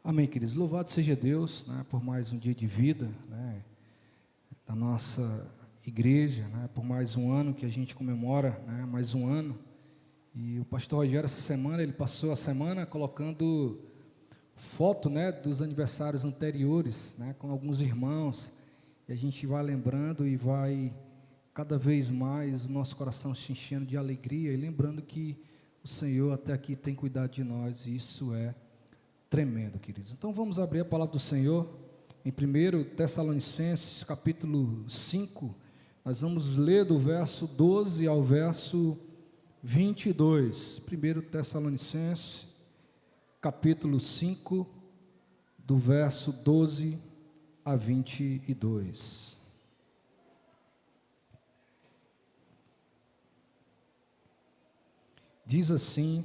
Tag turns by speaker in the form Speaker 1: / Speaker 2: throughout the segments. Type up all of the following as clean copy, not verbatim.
Speaker 1: Amém, queridos. Louvado seja Deus, né, por mais um dia de vida, né, da nossa igreja, né, por mais um ano que a gente comemora, né, mais um ano. E o pastor Rogério, essa semana, ele passou a semana colocando foto, né, dos aniversários anteriores, né, com alguns irmãos, e a gente vai lembrando e vai cada vez mais o nosso coração se enchendo de alegria e lembrando que o Senhor até aqui tem cuidado de nós, e isso é tremendo, queridos. Então vamos abrir a palavra do Senhor em 1 Tessalonicenses capítulo 5, nós vamos ler do verso 12 ao verso 22, 1 Tessalonicenses capítulo 5, do verso 12 a 22. Diz assim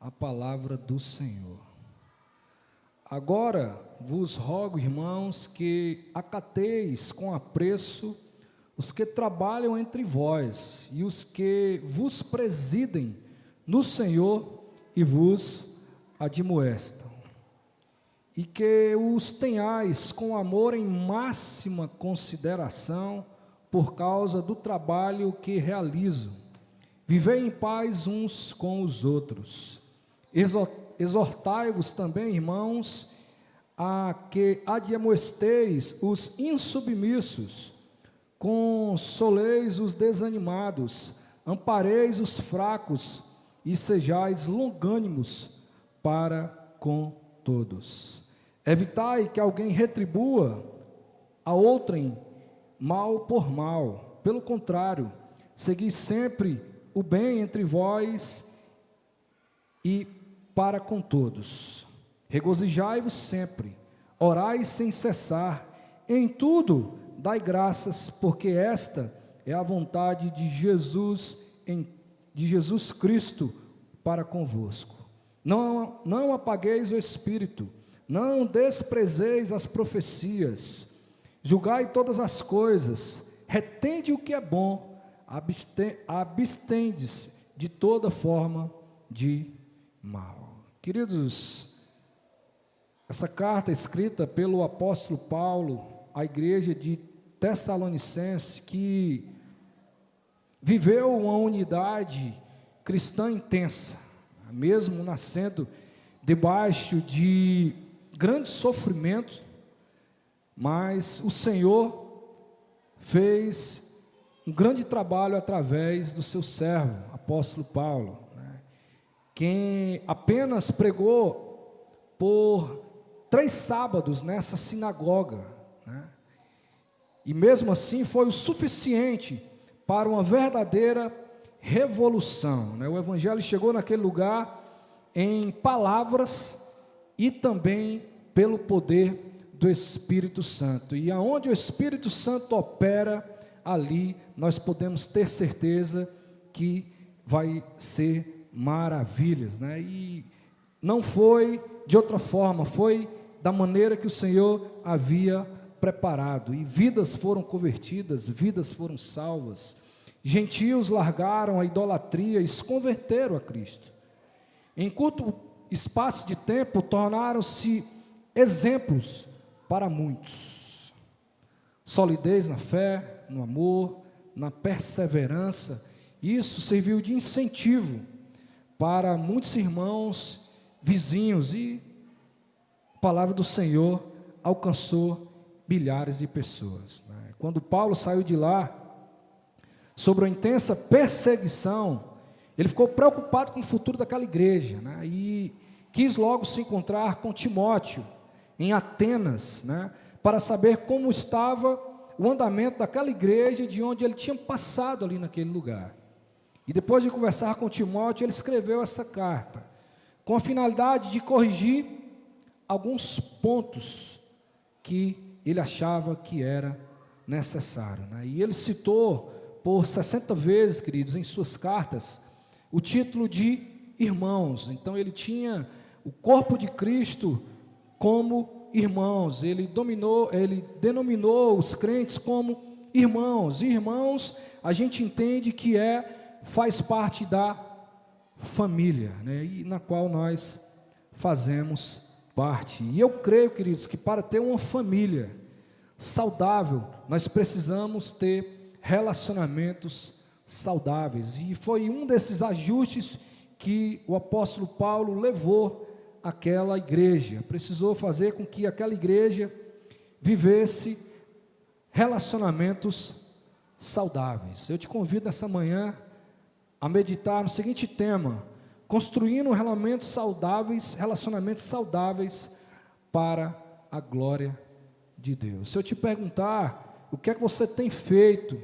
Speaker 1: a palavra do Senhor: Agora vos rogo, irmãos, que acateis com apreço os que trabalham entre vós e os que vos presidem no Senhor e vos admoestam, e que os tenhais com amor em máxima consideração por causa do trabalho que realizam. Vivei em paz uns com os outros. Exortai-vos também, irmãos, a que admoesteis os insubmissos, consoleis os desanimados, ampareis os fracos e sejais longânimos para com todos. Evitai que alguém retribua a outrem mal por mal. Pelo contrário, segui sempre o bem entre vós e para com todos. Regozijai-vos sempre, orai sem cessar, em tudo dai graças, porque esta é a vontade de Jesus Cristo para convosco. Não apagueis o Espírito, não desprezeis as profecias, julgai todas as coisas, retende o que é bom, abstendes de toda forma de mal. Queridos, essa carta é escrita pelo apóstolo Paulo à igreja de Tessalonicenses, que viveu uma unidade cristã intensa, mesmo nascendo debaixo de grande sofrimento, mas o Senhor fez um grande trabalho através do seu servo, apóstolo Paulo, né, quem apenas pregou por 3 sábados nessa sinagoga, né, e mesmo assim foi o suficiente para uma verdadeira revolução, né? O evangelho chegou naquele lugar em palavras e também pelo poder do Espírito Santo, e aonde o Espírito Santo opera, ali nós podemos ter certeza que vai ser maravilhas, né? E não foi de outra forma, foi da maneira que o Senhor havia preparado, e vidas foram convertidas, vidas foram salvas, gentios largaram a idolatria e se converteram a Cristo. Em curto espaço de tempo, tornaram-se exemplos para muitos. Solidez na fé, no amor, na perseverança, isso serviu de incentivo para muitos irmãos vizinhos, e a palavra do Senhor alcançou milhares de pessoas, né? Quando Paulo saiu de lá, sobre a intensa perseguição, ele ficou preocupado com o futuro daquela igreja, né? E quis logo se encontrar com Timóteo em Atenas, né, para saber como estava o andamento daquela igreja de onde ele tinha passado ali naquele lugar. E depois de conversar com Timóteo, ele escreveu essa carta, com a finalidade de corrigir alguns pontos que ele achava que era necessário, né? E ele citou por 60 vezes, queridos, em suas cartas, o título de irmãos. Então ele tinha o corpo de Cristo como irmãos, ele denominou os crentes como irmãos, e irmãos a gente entende que faz parte da família, né, e na qual nós fazemos parte. E eu creio, queridos, que para ter uma família saudável, nós precisamos ter relacionamentos saudáveis. E foi um desses ajustes que o apóstolo Paulo levou àquela igreja. Precisou fazer com que aquela igreja vivesse relacionamentos saudáveis. Eu te convido essa manhã a meditar no seguinte tema: construindo relacionamentos saudáveis para a glória de Deus. Se eu te perguntar o que é que você tem feito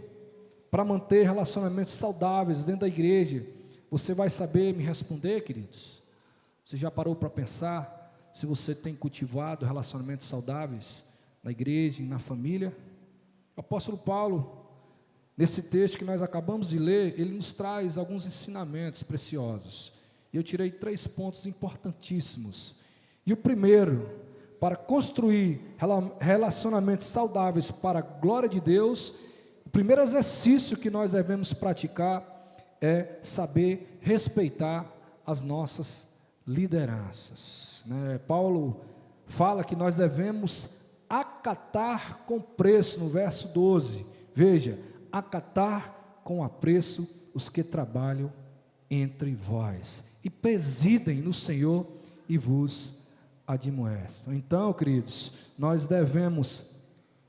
Speaker 1: para manter relacionamentos saudáveis dentro da igreja, você vai saber me responder, queridos? Você já parou para pensar se você tem cultivado relacionamentos saudáveis na igreja e na família? O apóstolo Paulo, nesse texto que nós acabamos de ler, ele nos traz alguns ensinamentos preciosos. E eu tirei 3 pontos importantíssimos. E o primeiro, para construir relacionamentos saudáveis para a glória de Deus, o primeiro exercício que nós devemos praticar é saber respeitar as nossas lideranças. Paulo fala que nós devemos acatar com preço, no verso 12. Veja, acatar com apreço os que trabalham entre vós, e presidem no Senhor e vos admoestam. Então, queridos, nós devemos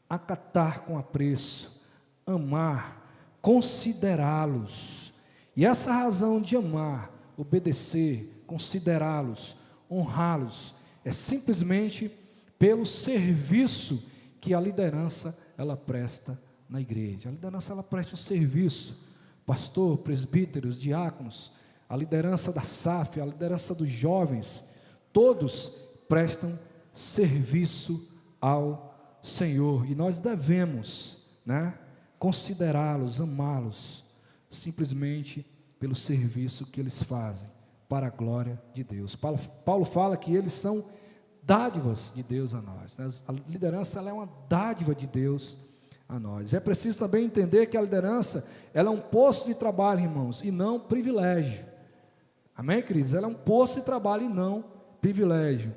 Speaker 1: acatar com apreço, amar, considerá-los. E essa razão de amar, obedecer, considerá-los, honrá-los, é simplesmente pelo serviço que a liderança ela presta na igreja. A liderança ela presta um serviço, pastor, presbíteros, diáconos, a liderança da SAF, a liderança dos jovens, todos prestam serviço ao Senhor, e nós devemos, considerá-los, amá-los, simplesmente pelo serviço que eles fazem para a glória de Deus. Paulo fala que eles são dádivas de Deus a nós, A liderança ela é uma dádiva de Deus a nós. É preciso também entender que a liderança ela é um posto de trabalho, irmãos, e não privilégio. Amém, queridos? Ela é um posto de trabalho e não privilégio.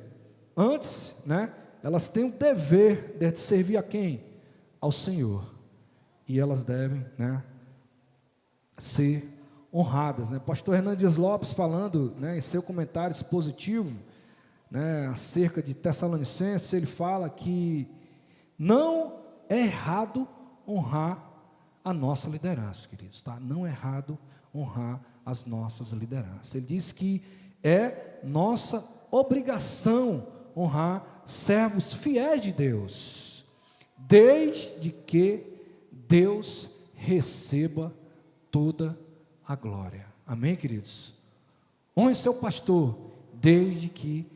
Speaker 1: Antes, elas têm o dever de servir a quem? Ao Senhor. E elas devem, ser honradas. Pastor Hernandes Lopes falando, em seu comentário expositivo, acerca de Tessalonicenses, ele fala que não é errado honrar a nossa liderança, queridos, Não é errado honrar as nossas lideranças. Ele diz que é nossa obrigação honrar servos fiéis de Deus, desde que Deus receba toda a glória. Amém, queridos? Honre seu pastor, desde que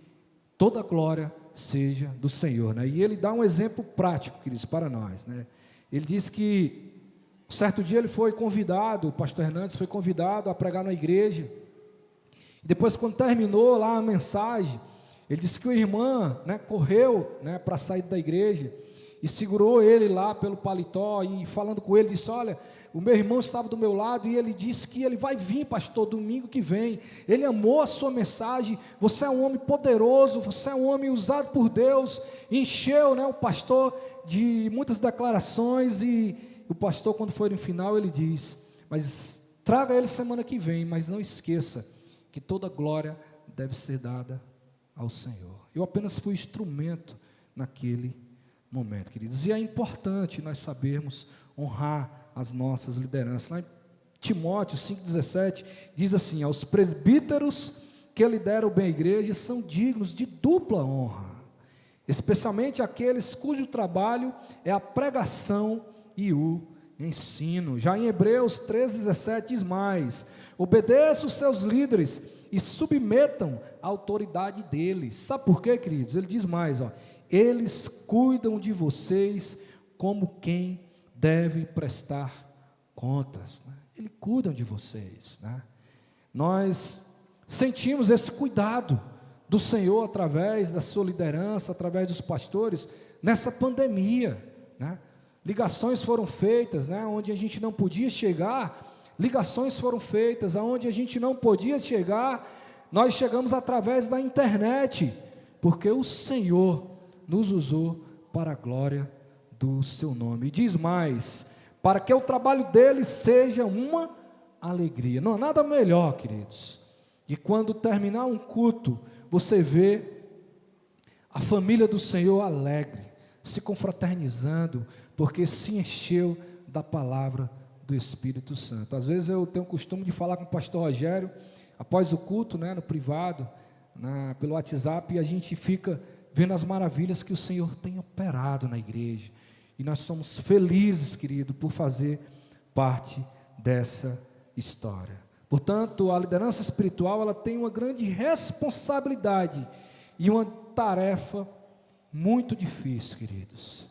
Speaker 1: toda a glória seja do Senhor, E ele dá um exemplo prático, queridos, para nós, Ele diz que certo dia ele foi convidado, o pastor Hernandes foi convidado a pregar na igreja. E depois, quando terminou lá a mensagem, ele disse que a irmã, correu, para sair da igreja e segurou ele lá pelo paletó e falando com ele, disse: olha, o meu irmão estava do meu lado e ele disse que ele vai vir, pastor, domingo que vem. Ele amou a sua mensagem. Você é um homem poderoso, você é um homem usado por Deus. Encheu, o pastor de muitas declarações. E o pastor, quando foi no final, ele diz: mas traga ele semana que vem, mas não esqueça que toda glória deve ser dada ao Senhor. Eu apenas fui instrumento naquele momento, queridos. E é importante nós sabermos honrar as nossas lideranças. Lá em Timóteo 5,17 diz assim: aos presbíteros que lideram bem a igreja são dignos de dupla honra, especialmente aqueles cujo trabalho é a pregação e o ensino. Já em Hebreus 13,17 diz mais: obedeçam os seus líderes e submetam a autoridade deles. Sabe por quê, queridos? Ele diz mais, eles cuidam de vocês como quem deve prestar contas, Eles cuidam de vocês, Nós sentimos esse cuidado do Senhor através da sua liderança, através dos pastores, nessa pandemia, Ligações foram feitas, onde a gente não podia chegar, ligações foram feitas, aonde a gente não podia chegar, nós chegamos através da internet, porque o Senhor nos usou para a glória do seu nome. E diz mais, para que o trabalho deles seja uma alegria. Não há nada melhor, queridos, de quando terminar um culto, você vê a família do Senhor alegre, se confraternizando, porque se encheu da palavra do Espírito Santo. Às vezes eu tenho o costume de falar com o pastor Rogério, após o culto, no privado, pelo WhatsApp, e a gente fica vendo as maravilhas que o Senhor tem operado na igreja, e nós somos felizes, querido, por fazer parte dessa história. Portanto, a liderança espiritual, ela tem uma grande responsabilidade, e uma tarefa muito difícil, queridos,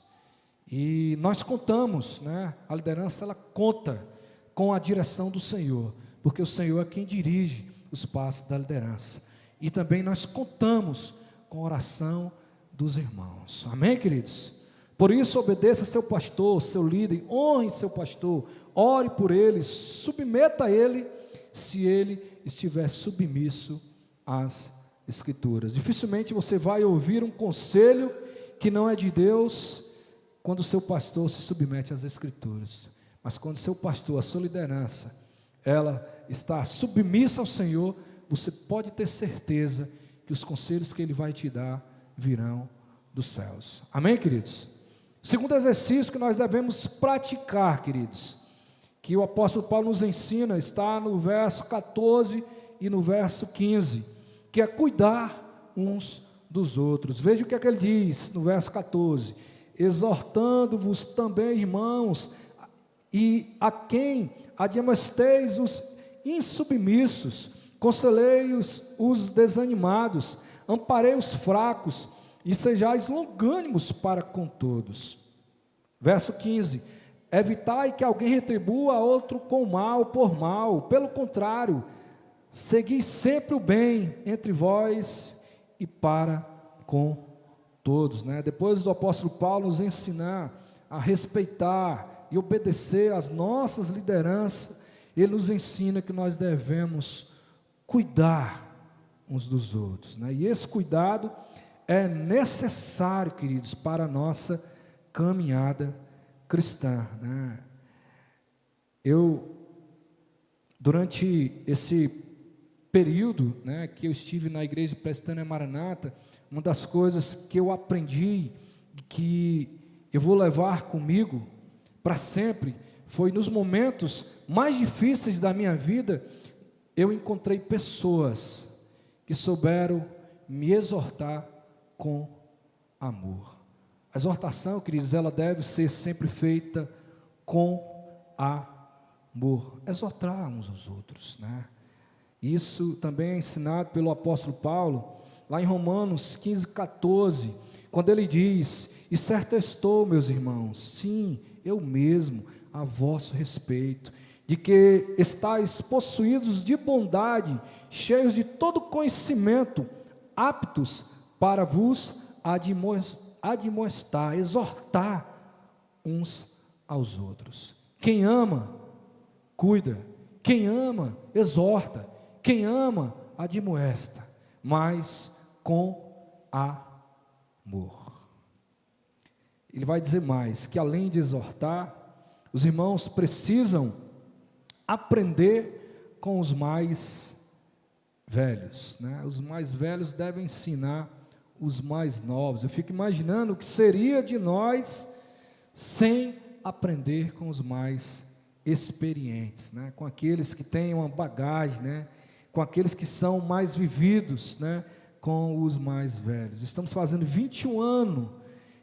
Speaker 1: e nós contamos, a liderança, ela conta com a direção do Senhor, porque o Senhor é quem dirige os passos da liderança, e também nós contamos com a oração dos irmãos, amém, queridos? Por isso, obedeça seu pastor, seu líder, honre seu pastor, ore por ele, submeta a ele, se ele estiver submisso às Escrituras. Dificilmente você vai ouvir um conselho que não é de Deus, quando o seu pastor se submete às Escrituras, mas quando o seu pastor, a sua liderança, ela está submissa ao Senhor, você pode ter certeza que os conselhos que Ele vai te dar virão dos céus, amém, queridos? O segundo exercício que nós devemos praticar, queridos, que o apóstolo Paulo nos ensina, está no verso 14 e no verso 15, que é cuidar uns dos outros. Veja o que é que ele diz no verso 14, exortando-vos também, irmãos, e a quem admoesteis os insubmissos, conselhei os desanimados, amparei os fracos, e sejais longânimos para com todos. Verso 15, evitai que alguém retribua a outro com mal por mal, pelo contrário, segui sempre o bem entre vós e para com todos, Depois do apóstolo Paulo nos ensinar a respeitar e obedecer às nossas lideranças, ele nos ensina que nós devemos cuidar uns dos outros, E esse cuidado é necessário, queridos, para a nossa caminhada cristã, durante esse período, que eu estive na igreja presbiteriana Maranata, uma das coisas que eu aprendi, que eu vou levar comigo para sempre, foi nos momentos mais difíceis da minha vida, eu encontrei pessoas que souberam me exortar com amor. A exortação, queridos, ela deve ser sempre feita com amor, exortar uns aos outros, Isso também é ensinado pelo apóstolo Paulo, lá em Romanos 15, 14, quando ele diz, e certo estou, meus irmãos, sim, eu mesmo, a vosso respeito, de que estáis possuídos de bondade, cheios de todo conhecimento, aptos para vos admoestar, exortar uns aos outros. Quem ama, cuida, quem ama, exorta, quem ama, admoesta, mas com amor. Ele vai dizer mais, que além de exortar, os irmãos precisam aprender com os mais velhos, Os mais velhos devem ensinar os mais novos. Eu fico imaginando o que seria de nós sem aprender com os mais experientes, com aqueles que têm uma bagagem, com aqueles que são mais vividos, com os mais velhos. Estamos fazendo 21 anos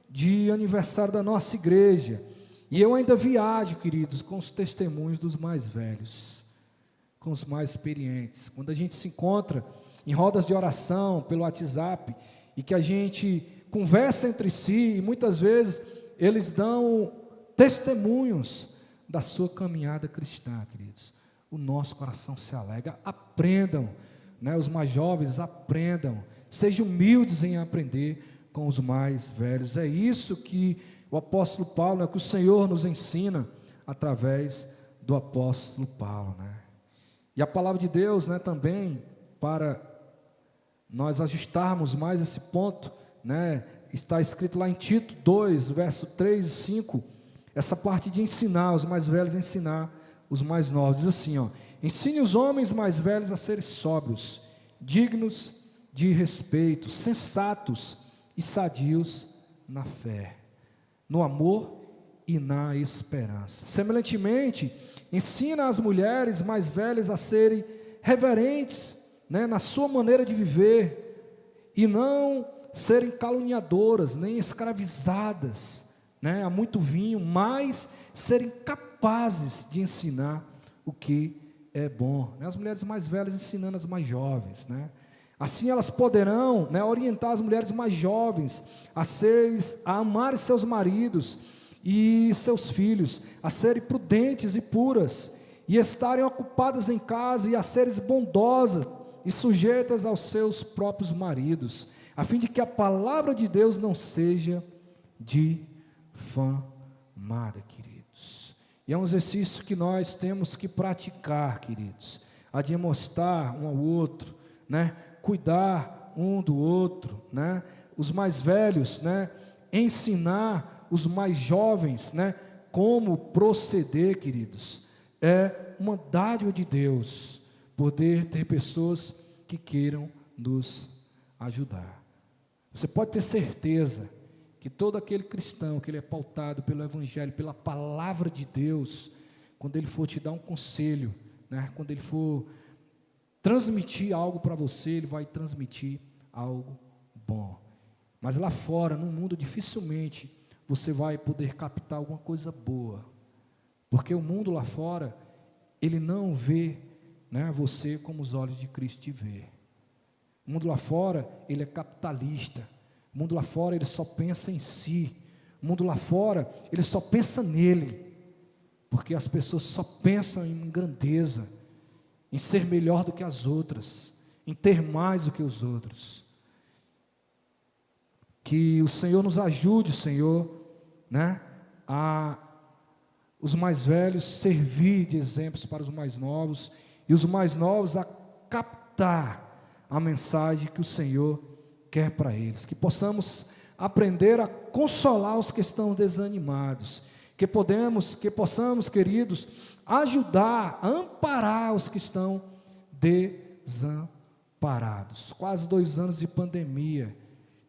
Speaker 1: de aniversário da nossa igreja, e eu ainda viajo, queridos, com os testemunhos dos mais velhos, com os mais experientes. Quando a gente se encontra em rodas de oração pelo WhatsApp, e que a gente conversa entre si, e muitas vezes eles dão testemunhos da sua caminhada cristã, queridos. O nosso coração se alegra. Aprendam, os mais jovens aprendam, sejam humildes em aprender com os mais velhos. É isso que o apóstolo Paulo, que o Senhor nos ensina através do apóstolo Paulo, E a palavra de Deus, também para nós ajustarmos mais esse ponto, né? Está escrito lá em Tito 2, verso 3 e 5, essa parte de ensinar os mais velhos, ensinar os mais novos. Diz assim, ó: ensine os homens mais velhos a serem sóbrios, dignos de respeito, sensatos e sadios na fé, no amor e na esperança. Semelhantemente, ensina as mulheres mais velhas a serem reverentes, né, na sua maneira de viver, e não serem caluniadoras, nem escravizadas, né, a muito vinho, mas serem capazes de ensinar o que é bom, né? As mulheres mais velhas ensinando as mais jovens, né? Assim elas poderão, né, orientar as mulheres mais jovens a amarem seus maridos e seus filhos, a serem prudentes e puras, e estarem ocupadas em casa, e a serem bondosas e sujeitas aos seus próprios maridos, a fim de que a palavra de Deus não seja difamada, queridos. E é um exercício que nós temos que praticar, queridos, a de mostrar um ao outro, né, cuidar um do outro, né, os mais velhos, né, ensinar os mais jovens, né, como proceder, queridos. É uma dádiva de Deus poder ter pessoas que queiram nos ajudar. Você pode ter certeza que todo aquele cristão que ele é pautado pelo Evangelho, pela palavra de Deus, quando ele for te dar um conselho, né, quando ele for transmitir algo para você, ele vai transmitir algo bom. Mas lá fora, no mundo, dificilmente você vai poder captar alguma coisa boa, porque o mundo lá fora, ele não vê, né, você como os olhos de Cristo te vê. O mundo lá fora, ele é capitalista. O mundo lá fora, ele só pensa em si. O mundo lá fora, ele só pensa nele, porque as pessoas só pensam em grandeza, em ser melhor do que as outras, em ter mais do que os outros. Que o Senhor nos ajude, Senhor, né, a os mais velhos servir de exemplos para os mais novos, e os mais novos a captar a mensagem que o Senhor quer para eles, que possamos aprender a consolar os que estão desanimados, que possamos, queridos, ajudar, amparar os que estão desamparados. Quase 2 anos de pandemia,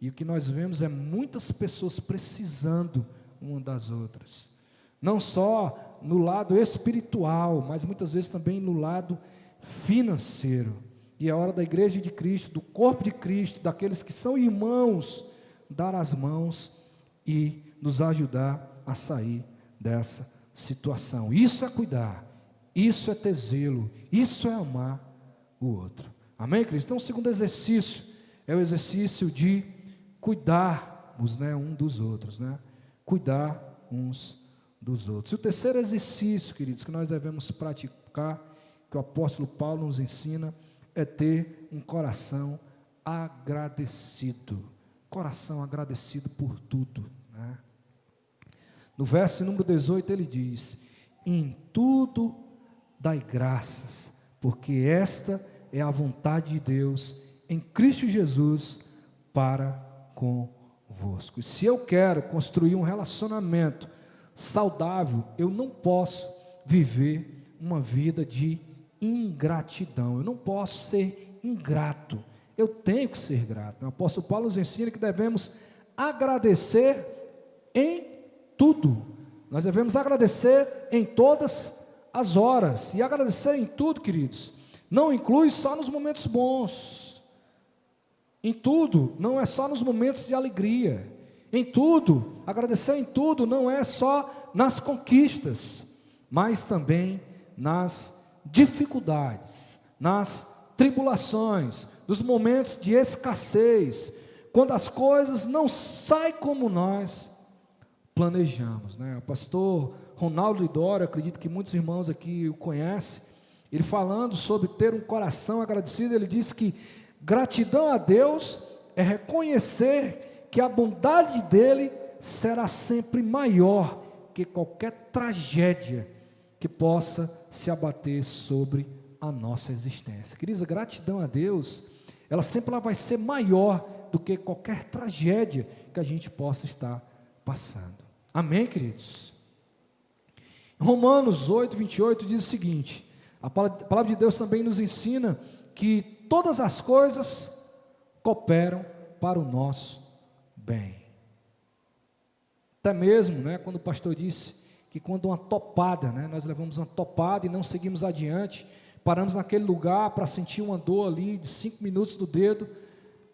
Speaker 1: e o que nós vemos é muitas pessoas precisando uma das outras, não só no lado espiritual, mas muitas vezes também no lado financeiro. E é hora da igreja de Cristo, do corpo de Cristo, daqueles que são irmãos, dar as mãos e nos ajudar a sair dessa situação. Isso é cuidar, isso é ter zelo, isso é amar o outro. Amém, queridos? Então o segundo exercício é o exercício de cuidarmos, né, um dos outros, né? Cuidar uns dos outros. E o terceiro exercício, queridos, que nós devemos praticar, que o apóstolo Paulo nos ensina, é ter um coração agradecido. Coração agradecido por tudo, né? No verso número 18 ele diz: em tudo dai graças, porque esta é a vontade de Deus em Cristo Jesus para convosco. E se eu quero construir um relacionamento saudável, eu não posso viver uma vida de ingratidão, eu não posso ser ingrato, eu tenho que ser grato. O apóstolo Paulo nos ensina que devemos agradecer em tudo, nós devemos agradecer em todas as horas, e agradecer em tudo, queridos, não inclui só nos momentos bons, em tudo, não é só nos momentos de alegria, em tudo, agradecer em tudo não é só nas conquistas, mas também nas dificuldades, nas tribulações, nos momentos de escassez, quando as coisas não saem como nós planejamos, né? O pastor Ronaldo Lidório, acredito que muitos irmãos aqui o conhecem, ele falando sobre ter um coração agradecido, ele disse que gratidão a Deus é reconhecer que a bondade dele será sempre maior que qualquer tragédia que possa se abater sobre a nossa existência. Queridos, a gratidão a Deus ela sempre vai ser maior do que qualquer tragédia que a gente possa estar passando. Amém, queridos? Romanos 8, 28 diz o seguinte: a palavra de Deus também nos ensina que todas as coisas cooperam para o nosso bem. Até mesmo, quando o pastor disse que quando uma topada, nós levamos uma topada e não seguimos adiante, paramos naquele lugar para sentir uma dor ali de 5 minutos do dedo,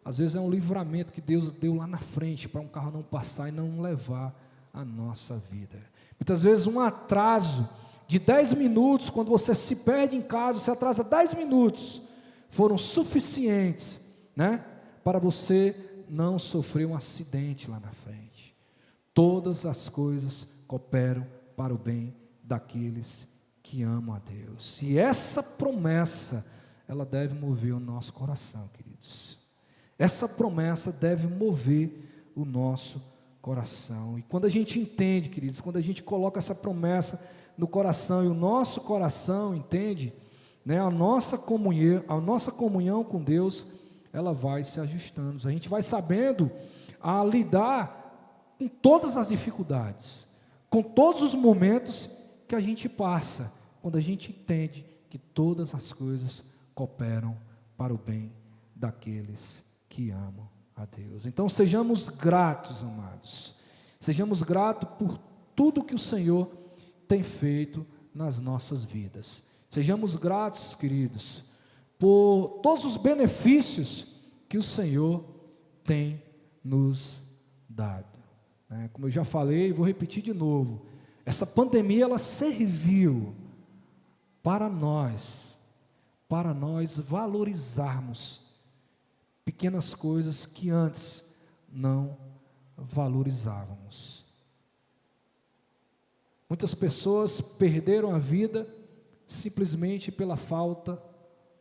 Speaker 1: às vezes é um livramento que Deus deu lá na frente, para um carro não passar e não levar a nossa vida. Muitas vezes um atraso de 10 minutos, quando você se perde em casa, você atrasa 10 minutos, foram suficientes, para você não sofrer um acidente lá na frente. Todas as coisas cooperam para o bem daqueles que amam a Deus. E essa promessa, ela deve mover o nosso coração, queridos. Essa promessa deve mover o nosso coração. E quando a gente entende, queridos, quando a gente coloca essa promessa no coração e o nosso coração entende, a nossa comunhão com Deus, ela vai se ajustando. A gente vai sabendo a lidar com todas as dificuldades, com todos os momentos que a gente passa, quando a gente entende que todas as coisas cooperam para o bem daqueles que amam a Deus. Então sejamos gratos, amados, sejamos gratos por tudo que o Senhor tem feito nas nossas vidas. Sejamos gratos, queridos, por todos os benefícios que o Senhor tem nos dado. Como eu já falei, vou repetir de novo, essa pandemia ela serviu para nós valorizarmos pequenas coisas que antes não valorizávamos. Muitas pessoas perderam a vida simplesmente pela falta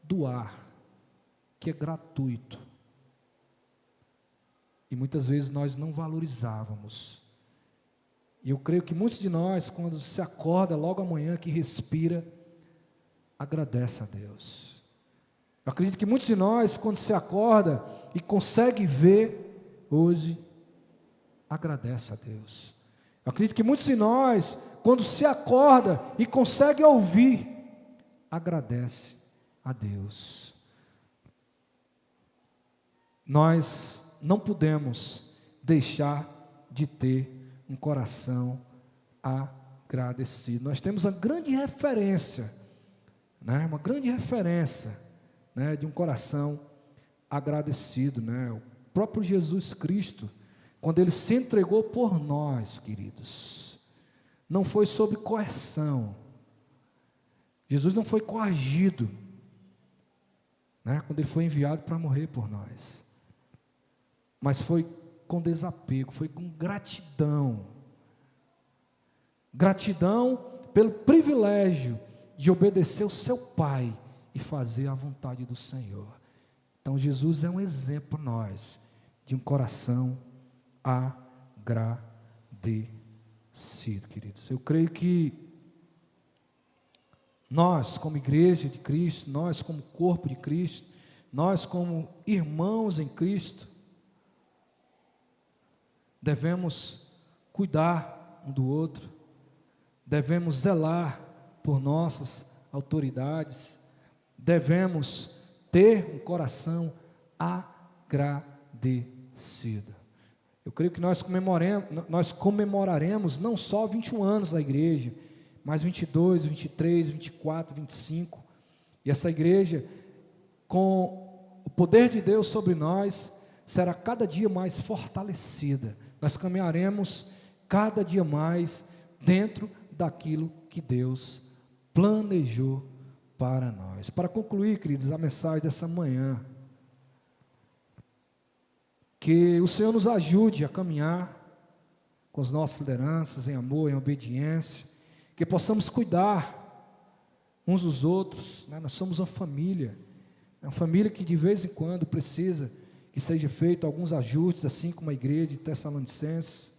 Speaker 1: do ar, que é gratuito. E muitas vezes nós não valorizávamos. E eu creio que muitos de nós, quando se acorda logo amanhã, que respira, agradece a Deus. Eu acredito que muitos de nós, quando se acorda e consegue ver hoje, agradece a Deus. Eu acredito que muitos de nós, quando se acorda e consegue ouvir, agradece a Deus. Nós não podemos deixar de ter um coração agradecido. Nós temos uma grande referência, uma grande referência, de um coração agradecido, O próprio Jesus Cristo, quando Ele se entregou por nós, queridos, não foi sob coerção. Jesus não foi coagido, quando Ele foi enviado para morrer por nós. Mas foi com desapego, foi com gratidão. Gratidão pelo privilégio de obedecer o seu Pai e fazer a vontade do Senhor. Então Jesus é um exemplo para nós de um coração agradecido, queridos. Eu creio que nós, como igreja de Cristo, nós como corpo de Cristo, nós como irmãos em Cristo, devemos cuidar um do outro, devemos zelar por nossas autoridades, devemos ter um coração agradecido. Eu creio que nós comemoraremos não só 21 anos da igreja, mas 22, 23, 24, 25, e essa igreja, com o poder de Deus sobre nós, será cada dia mais fortalecida. Nós caminharemos cada dia mais dentro daquilo que Deus planejou para nós. Para concluir, queridos, a mensagem dessa manhã, que o Senhor nos ajude a caminhar com as nossas lideranças em amor, em obediência, que possamos cuidar uns dos outros, Nós somos uma família que de vez em quando precisa que seja feito alguns ajustes, assim como a igreja de Tessalonicenses,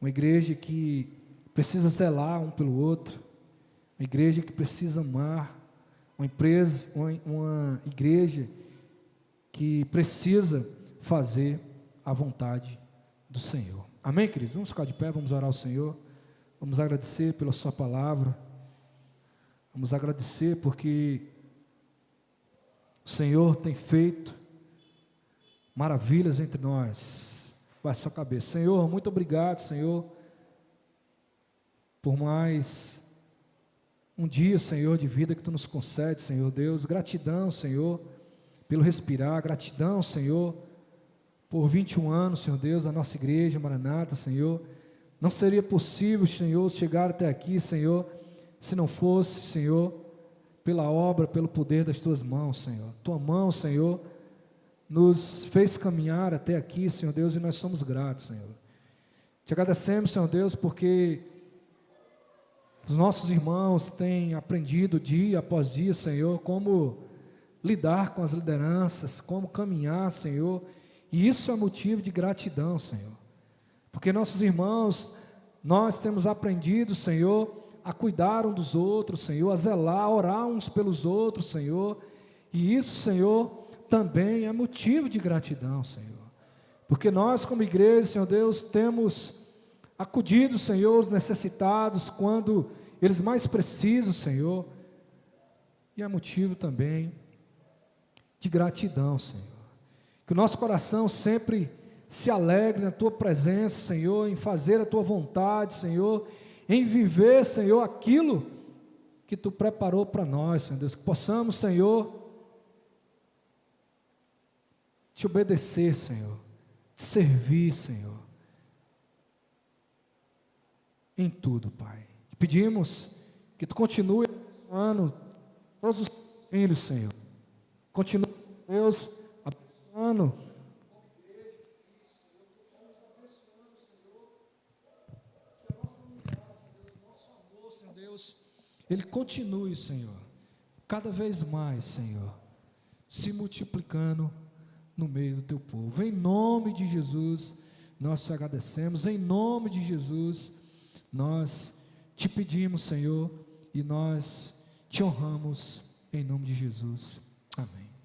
Speaker 1: uma igreja que precisa zelar um pelo outro, uma igreja que precisa amar, uma igreja que precisa fazer a vontade do Senhor. Amém, queridos? Vamos ficar de pé, vamos orar ao Senhor, vamos agradecer pela sua palavra, vamos agradecer porque o Senhor tem feito maravilhas entre nós. Baixe sua cabeça. Senhor, muito obrigado, Senhor, por mais um dia, Senhor, de vida que Tu nos concede, Senhor Deus. Gratidão, Senhor, pelo respirar. Gratidão, Senhor, por 21 anos, Senhor Deus, da nossa igreja Maranata, Senhor. Não seria possível, Senhor, chegar até aqui, Senhor, se não fosse, Senhor, pela obra, pelo poder das Tuas mãos, Senhor. Tua mão, Senhor, nos fez caminhar até aqui, Senhor Deus, e nós somos gratos, Senhor. Te agradecemos, Senhor Deus, porque os nossos irmãos têm aprendido dia após dia, Senhor, como lidar com as lideranças, como caminhar, Senhor, e isso é motivo de gratidão, Senhor, porque nossos irmãos, nós temos aprendido, Senhor, a cuidar um dos outros, Senhor, a zelar, a orar uns pelos outros, Senhor, e isso, Senhor, também é motivo de gratidão, Senhor, porque nós como igreja, Senhor Deus, temos acudido, Senhor, os necessitados quando eles mais precisam, Senhor, e é motivo também de gratidão, Senhor, que o nosso coração sempre se alegre na Tua presença, Senhor, em fazer a Tua vontade, Senhor, em viver, Senhor, aquilo que Tu preparou para nós, Senhor Deus, que possamos, Senhor, Te obedecer, Senhor, Te servir, Senhor, em tudo, Pai. Te pedimos que Tu continue abençoando todos os filhos, Senhor. Continue, Deus, abençoando Ele continue, Senhor, cada vez mais, Senhor, se multiplicando no meio do Teu povo. Em nome de Jesus, nós Te agradecemos. Em nome de Jesus, nós Te pedimos, Senhor, e nós Te honramos, em nome de Jesus. Amém.